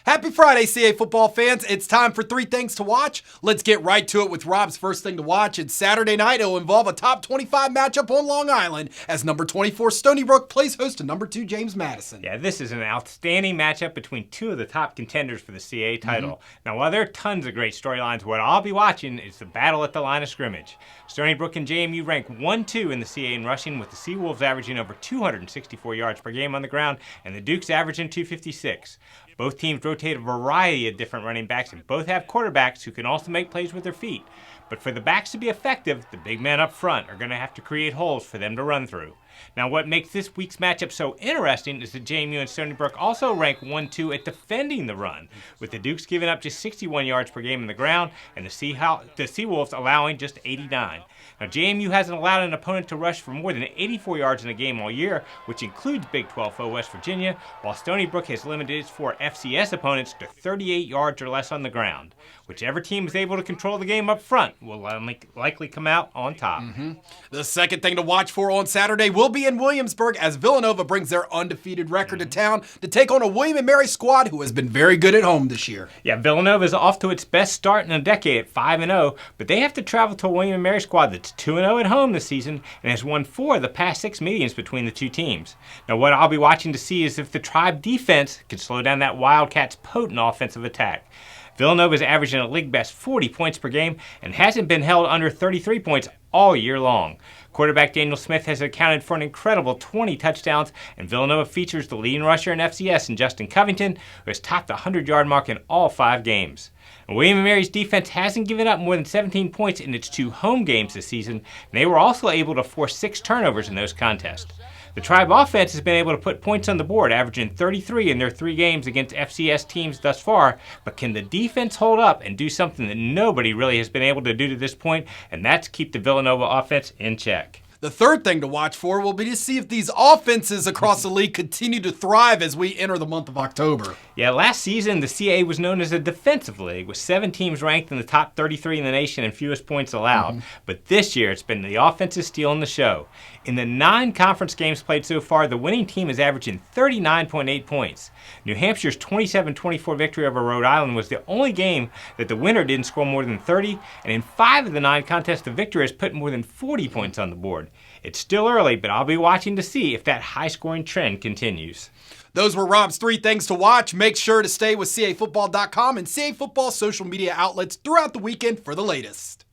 Happy Friday, CAA football fans. It's time for 3 things to watch. Let's get right to it with Rob's first thing to watch. It's Saturday night. It'll involve a top 25 matchup on Long Island as number 24 Stony Brook plays host to number 2 James Madison. Yeah, this is an outstanding matchup between two of the top contenders for the CAA title. Now, while there are tons of great storylines, what I'll be watching is the battle at the line of scrimmage. Stony Brook and JMU rank 1-2 in the CAA in rushing, with the Seawolves averaging over 264 yards per game on the ground and the Dukes averaging 256. Both teams rotate a variety of different running backs, and both have quarterbacks who can also make plays with their feet. But for the backs to be effective, the big men up front are going to have to create holes for them to run through. Now, what makes this week's matchup so interesting is that JMU and Stony Brook also rank 1-2 at defending the run, with the Dukes giving up just 61 yards per game on the ground and the Seawolves allowing just 89. Now, JMU hasn't allowed an opponent to rush for more than 84 yards in a game all year, which includes Big 12 foe West Virginia, while Stony Brook has limited its 4 FCS opponents to 38 yards or less on the ground. Whichever team is able to control the game up front will likely come out on top. The second thing to watch for on Saturday will be in Williamsburg as Villanova brings their undefeated record to town to take on a William & Mary squad who has been very good at home this year. Yeah, Villanova is off to its best start in a decade at 5-0, but they have to travel to a William & Mary squad that's 2-0 at home this season and has won 4 of the past 6 meetings between the two teams. Now, what I'll be watching to see is if the Tribe defense can slow down that Wildcats' potent offensive attack. Villanova is averaging a league-best 40 points per game and hasn't been held under 33 points all year long. Quarterback Daniel Smith has accounted for an incredible 20 touchdowns, and Villanova features the leading rusher in FCS in Justin Covington, who has topped the 100-yard mark in all 5 games. And William & Mary's defense hasn't given up more than 17 points in its 2 home games this season, and they were also able to force 6 turnovers in those contests. The Tribe offense has been able to put points on the board, averaging 33 in their 3 games against FCS teams thus far, but can the defense hold up and do something that nobody really has been able to do to this point, and that's keep the Villanova offense in check. The third thing to watch for will be to see if these offenses across the league continue to thrive as we enter the month of October. Yeah, last season the CAA was known as a defensive league, with 7 teams ranked in the top 33 in the nation and fewest points allowed. But this year it's been the offenses stealing the show. In the 9 conference games played so far, the winning team is averaging 39.8 points. New Hampshire's 27-24 victory over Rhode Island was the only game that the winner didn't score more than 30, and in 5 of the 9 contests the victor has put more than 40 points on the board. It's still early, but I'll be watching to see if that high-scoring trend continues. Those were Rob's 3 things to watch. Make sure to stay with CAFootball.com and CA Football social media outlets throughout the weekend for the latest.